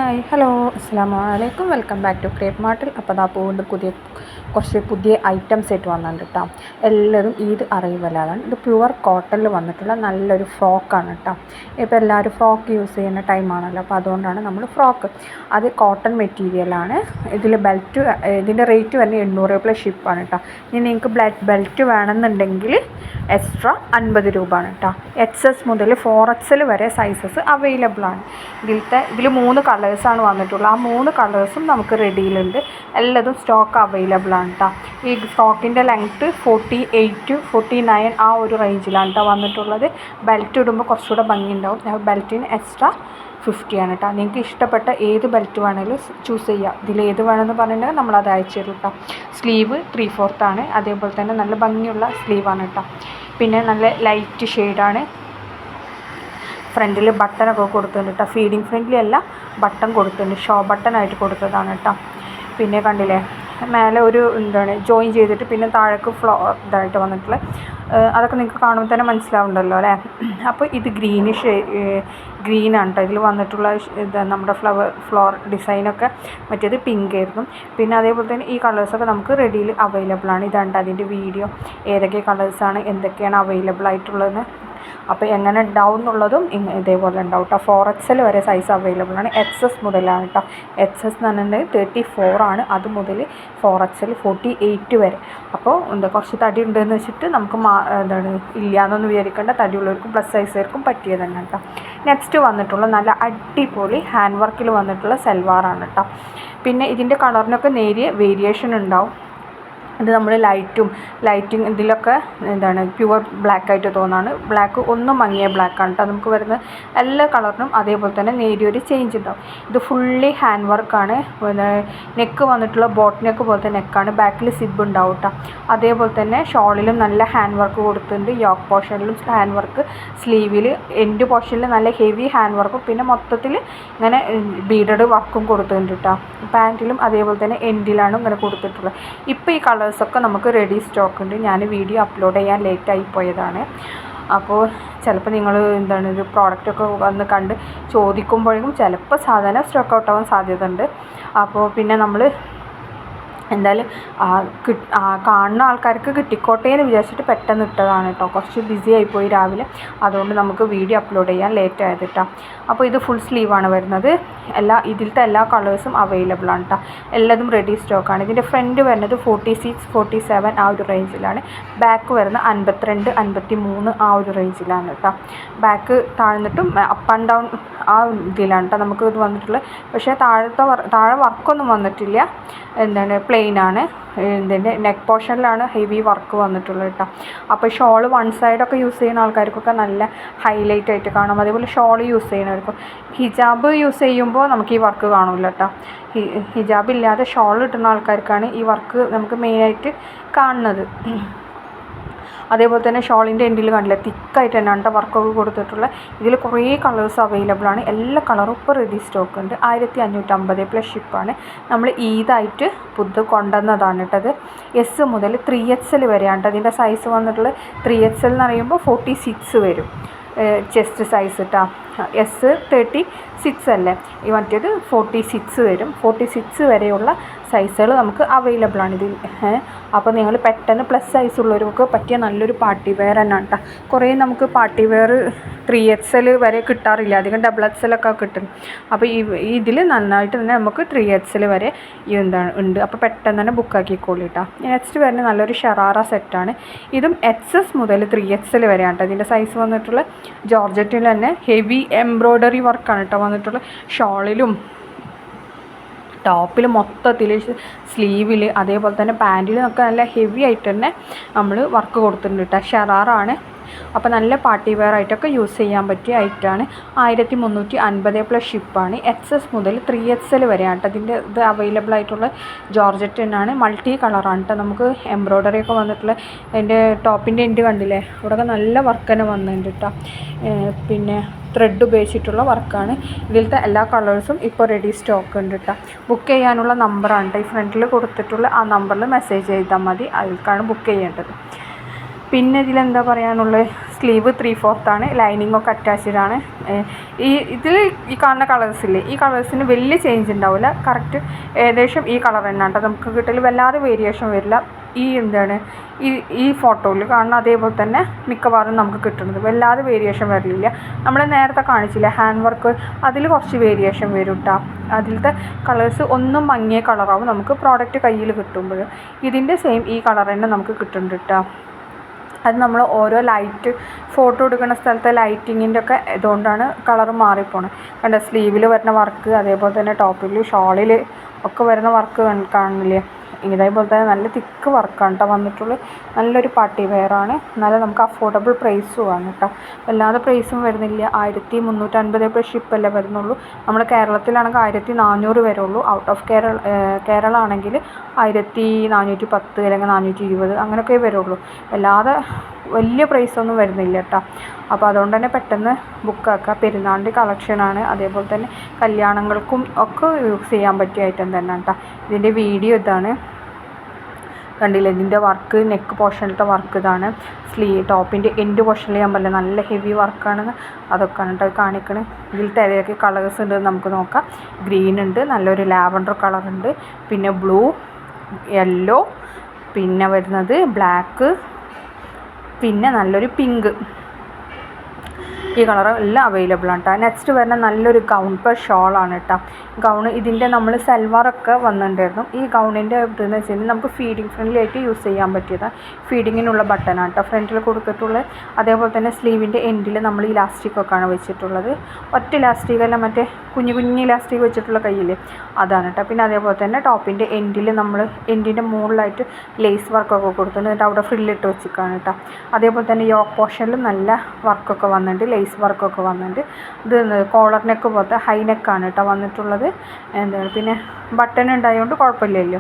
Hi hello അസ്സലാമു അലൈക്കും. Welcome back to crepe മാർട്ടിൽ. അപ്പോൾ അതാ പോകുന്നുണ്ട് കുറച്ച് പുതിയ ഐറ്റംസ് ആയിട്ട് വന്നിട്ടുണ്ട് കേട്ടോ. എല്ലാവരും ഈദ് അറൈവലാണ്. ഇത് പ്യുവർ കോട്ടണിൽ വന്നിട്ടുള്ള നല്ലൊരു ഫ്രോക്കാണ് കേട്ടോ. ഇപ്പോൾ എല്ലാവരും ഫ്രോക്ക് യൂസ് ചെയ്യുന്ന ടൈമാണല്ലോ, അപ്പോൾ അതുകൊണ്ടാണ് നമ്മൾ ഫ്രോക്ക്. അത് കോട്ടൺ മെറ്റീരിയലാണ്. ഇതിൻ്റെ റേറ്റ് വരുന്നത് 800 പ്ലസ് ഷിപ്പാണ് കേട്ടോ. ഇനി നിങ്ങൾക്ക് ബെൽറ്റ് വേണമെന്നുണ്ടെങ്കിൽ എക്സ്ട്രാ 50 രൂപയാണ് കേട്ടോ. XS മുതൽ 4XL വരെ സൈസസ് അവൈലബിൾ ആണ്. ഇതിൽ 3 കളേഴ്സാണ് വന്നിട്ടുള്ളത്. ആ 3 കളേഴ്സും നമുക്ക് റെഡിയിലുണ്ട്. എല്ലാതും സ്റ്റോക്ക് അവൈലബിൾ ആണ് കേട്ടോ. ഈ ഫ്രോക്കിൻ്റെ ലെങ്ത്ത് 48 49 ആ ഒരു റേഞ്ചിലാണ് കേട്ടോ വന്നിട്ടുള്ളത്. ബെൽറ്റ് ഇടുമ്പോൾ കുറച്ചുകൂടെ ഭംഗി ഉണ്ടാവും. ബെൽറ്റിന് എക്സ്ട്രാ 50 ആണ് കേട്ടോ. നിങ്ങൾക്ക് ഇഷ്ടപ്പെട്ട ഏത് ബെൽറ്റ് വേണമെങ്കിലും ചൂസ് ചെയ്യാം. ഇതിലേത് വേണമെന്ന് പറഞ്ഞിട്ടുണ്ടെങ്കിൽ നമ്മളത് അയച്ചു തരും കേട്ടോ. സ്ലീവ് 3/4 ആണ്. അതേപോലെ തന്നെ നല്ല ഭംഗിയുള്ള സ്ലീവാണ് കേട്ടോ. പിന്നെ നല്ല ലൈറ്റ് ഷെയ്ഡാണ്. ഫ്രണ്ടിൽ ബട്ടനൊക്കെ കൊടുത്തിട്ടുണ്ട് കേട്ടോ. ഫീഡിങ് ഫ്രണ്ട്ലി അല്ല, ബട്ടൺ കൊടുത്തിട്ടുണ്ട്. ഷോ ബട്ടണായിട്ട് കൊടുത്തതാണ് കേട്ടോ. പിന്നെ കണ്ടില്ലേ, മേലെ ഒരു ജോയിൻ ചെയ്തിട്ട് പിന്നെ താഴേക്ക് ഇതായിട്ട് വന്നിട്ടുള്ള അതൊക്കെ നിങ്ങൾക്ക് കാണുമ്പോൾ തന്നെ മനസ്സിലാവുന്നുണ്ടല്ലോ അല്ലേ. അപ്പോൾ ഇത് ഗ്രീനാണ് കേട്ടോ ഇതിൽ വന്നിട്ടുള്ള. നമ്മുടെ ഫ്ലോർ ഡിസൈനൊക്കെ മറ്റേത് പിങ്ക് ആയിരുന്നു. പിന്നെ അതേപോലെ തന്നെ ഈ കളേഴ്സൊക്കെ നമുക്ക് റെഡിയിൽ അവൈലബിൾ ആണ്. ഇതാണ് അതിൻ്റെ വീഡിയോ, ഏതൊക്കെ കളേഴ്സാണ് എന്തൊക്കെയാണ് അവൈലബിൾ ആയിട്ടുള്ളതെന്ന്. അപ്പോൾ എങ്ങനെ ഉണ്ടാവും എന്നുള്ളതും ഇതേപോലെ ഉണ്ടാവും കേട്ടോ. 4XL വരെ സൈസ് അവൈലബിൾ ആണ്. XS മുതലാണ് കേട്ടോ. XS എന്ന് പറഞ്ഞിട്ടുണ്ടെങ്കിൽ 34 ആണ്. അത് മുതൽ 4XL 48 വരെ. അപ്പോൾ കുറച്ച് തടി ഉണ്ടെന്ന് വെച്ചിട്ട് നമുക്ക് ഇല്ലയെന്നൊന്നും വിചാരിക്കേണ്ട. തടിയുള്ളവർക്കും പ്ലസ് സൈസുകാർക്കും പറ്റിയത് തന്നെ കേട്ടോ. നെക്സ്റ്റ് വന്നിട്ടുള്ള നല്ല അടിപൊളി ഹാൻഡ് വർക്കിൽ വന്നിട്ടുള്ള സൽവാറാണ് കേട്ടോ. പിന്നെ ഇതിൻ്റെ കളറിനൊക്കെ നേരിയ വേരിയേഷൻ ഉണ്ടാവും. ഇത് നമ്മൾ ലൈറ്റിങ് ഇതിലൊക്കെ പ്യുവർ ബ്ലാക്കായിട്ട് തോന്നാണ്. ബ്ലാക്ക് ഒന്നും മങ്ങിയ ബ്ലാക്കാണ് കേട്ടോ. നമുക്ക് വരുന്ന എല്ലാ കളറിനും അതേപോലെ തന്നെ നേരിയൊരു ചേഞ്ച് ഉണ്ടാവും. ഇത് ഫുള്ളി ഹാൻഡ് വർക്കാണ്. നെക്ക് വന്നിട്ടുള്ള ബോട്ട് നെക്ക് പോലത്തെ നെക്കാണ്. ബാക്കിൽ സിബ് ഉണ്ടാവും കേട്ടോ. അതേപോലെ തന്നെ ഷോളിലും നല്ല ഹാൻഡ് വർക്ക് കൊടുത്തിട്ടുണ്ട്. യോക്ക് പോർഷനിലും ഹാൻഡ് വർക്ക്, സ്ലീവിൽ എൻഡ് പോർഷനിൽ നല്ല ഹെവി ഹാൻഡ് വർക്കും പിന്നെ മൊത്തത്തിൽ ഇങ്ങനെ ബീഡഡ് വർക്കും കൊടുത്തിട്ടുണ്ട് കേട്ടോ. പാൻറ്റിലും അതേപോലെ തന്നെ എൻഡിലാണ് ഇങ്ങനെ കൊടുത്തിട്ടുള്ളത്. ഇപ്പോൾ ഈ കളേഴ്സൊക്കെ നമുക്ക് റെഡി സ്റ്റോക്ക് ഉണ്ട്. ഞാൻ വീഡിയോ അപ്ലോഡ് ചെയ്യാൻ ലേറ്റായി പോയതാണ്. അപ്പോൾ ചിലപ്പോൾ നിങ്ങൾ ഒരു പ്രോഡക്റ്റൊക്കെ വന്ന് കണ്ട് ചോദിക്കുമ്പോഴേക്കും ചിലപ്പോൾ സാധനം സ്റ്റോക്ക് ഔട്ട് ആവാൻ സാധ്യത ഉണ്ട്. അപ്പോൾ പിന്നെ നമ്മൾ എന്തായാലും കാണുന്ന ആൾക്കാർക്ക് കിട്ടിക്കോട്ടെ എന്ന് വിചാരിച്ചിട്ട് പെട്ടെന്ന് ഇട്ടതാണ് കേട്ടോ. കുറച്ച് ബിസി ആയിപ്പോയി രാവിലെ, അതുകൊണ്ട് നമുക്ക് വീഡിയോ അപ്ലോഡ് ചെയ്യാൻ ലേറ്റ് ആയത് കേട്ടോ. അപ്പോൾ ഇത് ഫുൾ സ്ലീവാണ് വരുന്നത്. ഇതിലത്തെ എല്ലാ കളേഴ്സും അവൈലബിൾ ആണ് കേട്ടോ. എല്ലാതും റെഡി സ്റ്റോക്കാണ്. ഇതിൻ്റെ ഫ്രണ്ട് വരുന്നത് 46 47 ആ ഒരു റേഞ്ചിലാണ്. ബാക്ക് വരുന്നത് 52 53 ആ ഒരു റേഞ്ചിലാണ് കേട്ടോ. ബാക്ക് താഴ്ന്നിട്ടും അപ്പ് ആൻഡ് ഡൗൺ ആ ഇതിലാണ് കേട്ടോ നമുക്ക് ഇത് വന്നിട്ടുള്ളത്. പക്ഷേ താഴെ വർക്കൊന്നും വന്നിട്ടില്ല. പ്ലെയിനാണ്. ഇതിൻ്റെ നെക്ക് പോർഷനിലാണ് ഹെവി വർക്ക് വന്നിട്ടുള്ളത് കേട്ടോ. അപ്പോൾ ഷോൾ വൺ സൈഡൊക്കെ യൂസ് ചെയ്യുന്ന ആൾക്കാർക്കൊക്കെ നല്ല ഹൈലൈറ്റ് ആയിട്ട് കാണും. അതേപോലെ ഷോൾ യൂസ് ചെയ്യുന്നവർക്കും. ഹിജാബ് യൂസ് ചെയ്യുമ്പോൾ നമുക്ക് ഈ വർക്ക് കാണില്ല കേട്ടോ. ഹിജാബ് ഇല്ലാതെ ഷോൾ ഇട്ടുന്ന ആൾക്കാർക്കാണ് ഈ വർക്ക് നമുക്ക് മെയിനായിട്ട് കാണുന്നത്. അതേപോലെ തന്നെ ഷോളിൻ്റെ എൻഡിൽ കണ്ടില്ല, തിക്കായിട്ട് തന്നെയാണ് കേട്ടോ വർക്കൊക്കെ കൊടുത്തിട്ടുള്ളത്. ഇതിൽ കുറേ കളേഴ്സ് അവൈലബിൾ ആണ്. എല്ലാ കളറും ഇപ്പോൾ റെഡി സ്റ്റോക്ക് ഉണ്ട്. 1550 പ്ലസ് ഷിപ്പാണ്. നമ്മൾ ഈദായിട്ട് കൊണ്ടുവന്നതാണ് കേട്ടത്. S മുതൽ 3XL വരെയാണ് കേട്ടോ. അതിൻ്റെ സൈസ് വന്നിട്ടുള്ളത് 3XL എന്ന് പറയുമ്പോൾ 46 വരും ചെസ്റ്റ് സൈസ് കേട്ടോ. S 36 അല്ലേ, ഈ മറ്റേത് 46 വരും. 46 വരെയുള്ള സൈസുകൾ നമുക്ക് അവൈലബിൾ ആണ് ഇതിൽ. അപ്പോൾ നിങ്ങൾ പെട്ടെന്ന് പ്ലസ് സൈസ് ഉള്ളവർക്ക് പറ്റിയ നല്ലൊരു പാർട്ടി വെയർ തന്നെയാണ് കേട്ടോ. കുറേ നമുക്ക് പാർട്ടി വെയർ 3XL വരെ കിട്ടാറില്ല, അധികം XXL ഒക്കെ കിട്ടും. അപ്പോൾ ഇതിൽ നന്നായിട്ട് തന്നെ നമുക്ക് 3XL വരെ ഉണ്ട്. അപ്പോൾ പെട്ടെന്ന് തന്നെ ബുക്കാക്കിക്കോളൂ കേട്ടോ. നെക്സ്റ്റ് വരുന്നത് നല്ലൊരു ഷറാറ സെറ്റാണ്. ഇതും XS മുതൽ 3XL വരെയാണ് കേട്ടോ. ഇതിൻ്റെ സൈസ് വന്നിട്ടുള്ള ജോർജറ്റിൽ തന്നെ ഹെവി എംബ്രോയ്ഡറി വർക്കാണ് കേട്ടോ വന്നിട്ടുള്ളത്. ഷോളിലും ടോപ്പിൽ മൊത്തത്തിൽ സ്ലീവിൽ അതേപോലെ തന്നെ പാൻറ്റിലൊക്കെ നല്ല ഹെവി ആയിട്ട് തന്നെ നമ്മൾ വർക്ക് കൊടുത്തിട്ടുണ്ട് കേട്ടോ. ഷറാറാണ്. അപ്പോൾ നല്ല പാർട്ടി വെയർ ആയിട്ടൊക്കെ യൂസ് ചെയ്യാൻ പറ്റിയ ഐറ്റമാണ്. 1350 പ്ലസ് ഷിപ്പാണ്. XS മുതൽ 3XL വരെയാണ് കേട്ടോ. ഇതിൻ്റെ ഇത് അവൈലബിൾ ആയിട്ടുള്ള ജോർജറ്റ് തന്നെയാണ്. മൾട്ടി കളറാണ് കേട്ടോ. നമുക്ക് എംബ്രോയ്ഡറി ഒക്കെ വന്നിട്ടുള്ള അതിൻ്റെ ടോപ്പിൻ്റെ എൻഡ് കണ്ടില്ലേ, ഇവിടെയൊക്കെ നല്ല വർക്ക് തന്നെ വന്നിട്ടുണ്ട് കേട്ടോ. പിന്നെ ത്രെഡ് ഉപയോഗിച്ചിട്ടുള്ള വർക്കാണ്. ഇതിലത്തെ എല്ലാ കളേഴ്സും ഇപ്പോൾ റെഡി സ്റ്റോക്ക് ഉണ്ട് കേട്ടോ. ബുക്ക് ചെയ്യാനുള്ള നമ്പറാണ് കേട്ടോ. ഈ ഫ്രണ്ടിൽ കൊടുത്തിട്ടുള്ള ആ നമ്പറിൽ മെസ്സേജ് ചെയ്താൽ മതി. അതിൽക്കാണ് ബുക്ക് ചെയ്യേണ്ടത്. പിന്നെ ഇതിലെന്താ പറയാനുള്ളത്, സ്ലീവ് 3/4 ആണ്. ലൈനിങ് ഒക്കെ അറ്റാച്ച്ഡ് ആണ്. ഇതിൽ ഈ കാണുന്ന കളേഴ്സില്ലേ, ഈ കളേഴ്സിന് വലിയ ചേഞ്ച് ഉണ്ടാവില്ല. കറക്റ്റ് ഏകദേശം ഈ കളർ തന്നെ കേട്ടോ നമുക്ക് കിട്ടൽ. വല്ലാതെ വേരിയേഷൻ വരില്ല. ഈ ഫോട്ടോയിൽ കാണുന്ന അതേപോലെ തന്നെ മിക്കവാറും നമുക്ക് കിട്ടുന്നത്. വല്ലാതെ വേരിയേഷൻ വരില്ല. നമ്മൾ നേരത്തെ കാണിച്ചില്ല ഹാൻഡ് വർക്ക്, അതിൽ കുറച്ച് വേരിയേഷൻ വരും കേട്ടോ. അതിലത്തെ കളേഴ്സ് ഒന്നും മങ്ങിയ കളറാവും നമുക്ക് പ്രോഡക്റ്റ് കയ്യിൽ കിട്ടുമ്പോൾ. ഇതിൻ്റെ സെയിം ഈ കളർ തന്നെ നമുക്ക് കിട്ടുന്നുണ്ട് കേട്ടോ. അത് നമ്മൾ ഓരോ ലൈറ്റ് ഫോട്ടോ എടുക്കുന്ന സ്ഥലത്തെ ലൈറ്റിങ്ങിൻ്റെ ഒക്കെ ഇതുകൊണ്ടാണ് കളർ മാറിപ്പോണത്. കണ്ട സ്ലീവിൽ വരുന്ന വർക്ക്, അതേപോലെ തന്നെ ടോപ്പിൽ ഷോളിൽ ഒക്കെ വരുന്ന വർക്ക് കാണില്ലേ. ഇതേപോലെ തന്നെ നല്ല തിക്ക് വർക്കാണ് കേട്ടോ വന്നിട്ടുള്ളത്. നല്ലൊരു പാർട്ടി വെയറാണ്. നല്ല നമുക്ക് അഫോർഡബിൾ പ്രൈസുമാണ് കേട്ടോ. വല്ലാതെ പ്രൈസും വരുന്നില്ല. 1350 ഷിപ്പല്ലേ വരുന്നുള്ളൂ. നമ്മുടെ കേരളത്തിലാണെങ്കിൽ 1400 വരെ ഉള്ളൂ. ഔട്ട് ഓഫ് കേരള ആണെങ്കിൽ 1410 അല്ലെങ്കിൽ 420 അങ്ങനെയൊക്കെ വരുള്ളൂ. വല്ലാതെ വലിയ പ്രൈസൊന്നും വരുന്നില്ല കേട്ടോ. അപ്പോൾ അതുകൊണ്ട് തന്നെ പെട്ടെന്ന് ബുക്കാക്കുക. പെരുന്നാളിൻ്റെ കളക്ഷനാണ്. അതേപോലെ തന്നെ കല്യാണങ്ങൾക്കും ഒക്കെ യൂസ് ചെയ്യാൻ പറ്റിയ ഐറ്റം തന്നെ കേട്ടോ. ഇതിൻ്റെ വീഡിയോ ഇതാണ്, കണ്ടില്ലേ. ഇതിൻ്റെ വർക്ക് നെക്ക് പോർഷനിലത്തെ വർക്ക് ഇതാണ്. ടോപ്പിൻ്റെ എൻഡ് പോർഷനിൽ ഞാൻ പറഞ്ഞില്ല നല്ല ഹെവി വർക്കാണെന്ന്, അതൊക്കെയാണ് കേട്ടോ കാണിക്കണേ. ഇതിലത്തെ ഏതൊക്കെ കളേഴ്സ് ഉണ്ട് നമുക്ക് നോക്കാം. ഗ്രീൻ ഉണ്ട്, നല്ലൊരു ലാവൻഡർ കളറുണ്ട്, പിന്നെ ബ്ലൂ, യെല്ലോ, പിന്നെ വരുന്നത് ബ്ലാക്ക്, പിന്നെ നല്ലൊരു പിങ്ക്. ഈ കളർ എല്ലാം അവൈലബിൾ ആണ് കേട്ടോ. നെക്സ്റ്റ് വരുന്ന നല്ലൊരു ഗൗൺ ഷോളാണ് കേട്ടോ. ഗൗണ് ഇതിൻ്റെ നമ്മൾ സൽവാറൊക്കെ വന്നിട്ടുണ്ടായിരുന്നു. ഈ ഗൗണിൻ്റെ ഇതെന്ന് വെച്ച് കഴിഞ്ഞാൽ നമുക്ക് ഫീഡിങ് ഫ്രണ്ട്ലി ആയിട്ട് യൂസ് ചെയ്യാൻ പറ്റിയതാണ്. ഫീഡിങ്ങിനുള്ള ബട്ടനാണ് കേട്ടോ ഫ്രണ്ടിൽ കൊടുത്തിട്ടുള്ളത്. അതേപോലെ തന്നെ സ്ലീവിൻ്റെ എൻഡിൽ നമ്മൾ ഇലാസ്റ്റിക്കൊക്കെയാണ് വെച്ചിട്ടുള്ളത്. ഒറ്റ ഇലാസ്റ്റിക്കല്ല, മറ്റേ കുഞ്ഞു കുഞ്ഞ് ഇലാസ്റ്റിക് വെച്ചിട്ടുള്ള കയ്യിൽ അതാണ് കേട്ടോ. പിന്നെ അതേപോലെ തന്നെ ടോപ്പിൻ്റെ എൻഡിൽ നമ്മൾ എൻഡിൻ്റെ മുകളിലായിട്ട് ലേസ് വർക്കൊക്കെ കൊടുത്തിട്ടുണ്ട്. എന്നിട്ട് അവിടെ ഫ്രില്ലിട്ട് വെച്ചിട്ടാണ് കേട്ടോ. അതേപോലെ തന്നെ യോക്ക് പോർഷനിലും നല്ല വർക്കൊക്കെ വന്നിട്ടുണ്ട്, ലേസ് വർക്കൊക്കെ വന്നിട്ടുണ്ട്. ഇത് കോളർ നെക്ക് പോലത്തെ ഹൈ നെക്കാണ് കേട്ടോ വന്നിട്ടുള്ളത്. എന്താണ് പിന്നെ ബട്ടൺ ഉണ്ടായതുകൊണ്ട് കുഴപ്പമില്ലല്ലോ.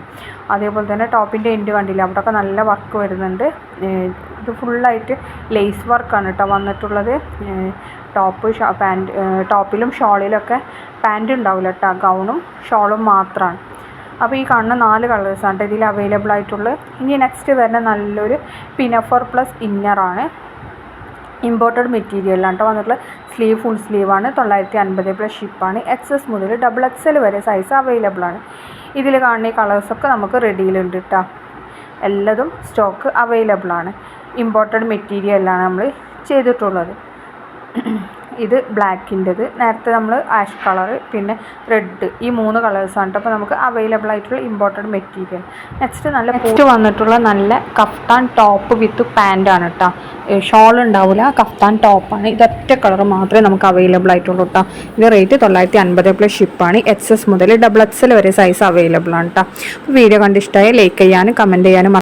അതേപോലെ തന്നെ ടോപ്പിൻ്റെ എൻഡ് കണ്ടില്ല, അവിടെയൊക്കെ നല്ല വർക്ക് വരുന്നുണ്ട്. ഇത് ഫുള്ളായിട്ട് ലേസ് വർക്കാണ് കേട്ടോ വന്നിട്ടുള്ളത്. ടോപ്പിലും ഷോളിലൊക്കെ പാൻറ് ഉണ്ടാവില്ല കേട്ടോ, ഗൗണും ഷോളും മാത്രമാണ്. അപ്പോൾ ഈ കാണുന്ന 4 കളേഴ്സാണ് ഇതിൽ അവൈലബിൾ ആയിട്ടുള്ളത്. ഇനി നെക്സ്റ്റ് വരുന്ന നല്ലൊരു പിനഫർ പ്ലസ് ഇന്നറാണ്. ഇമ്പോർട്ടഡ് മെറ്റീരിയലാണ് കേട്ടോ വന്നിട്ടുള്ളത്. സ്ലീവ് ഫുൾ സ്ലീവാണ്. 950 ഷിപ്പാണ്. XS മുതൽ XXL വരെ സൈസ് അവൈലബിൾ ആണ്. ഇതിൽ കാണുന്ന ഈ കളേഴ്സൊക്കെ നമുക്ക് റെഡിയിലുണ്ട് കേട്ടോ. എല്ലാതും സ്റ്റോക്ക് അവൈലബിൾ ആണ്. ഇമ്പോർട്ടഡ് മെറ്റീരിയലാണ് നമ്മൾ ചെയ്തിട്ടുള്ളത്. ഇത് ബ്ലാക്കിൻ്റെത്, നേരത്തെ നമ്മൾ ആഷ് കളർ, പിന്നെ റെഡ്, ഈ 3 കളേഴ്സാണ്. അപ്പോൾ നമുക്ക് അവൈലബിൾ ആയിട്ടുള്ള ഇമ്പോർട്ടഡ് മെറ്റീരിയൽ. നെക്സ്റ്റ് വന്നിട്ടുള്ള നല്ല കഫ്താൻ ടോപ്പ് വിത്ത് പാൻറ്റാണ് കേട്ടോ. ഷോൾ ഉണ്ടാവില്ല, കഫ്താൻ ടോപ്പാണ്. ഇതൊറ്റ കളർ മാത്രമേ നമുക്ക് അവൈലബിൾ ആയിട്ടുള്ളൂ കേട്ടോ. ഇത് റേറ്റ് 950 ഷിപ്പാണ്. XS മുതൽ XXL വരെ സൈസ് അവൈലബിൾ ആണ് കേട്ടോ. വീഡിയോ കണ്ട് ഇഷ്ടമായ ലൈക്ക് ചെയ്യാനും കമൻറ്റ് ചെയ്യാനും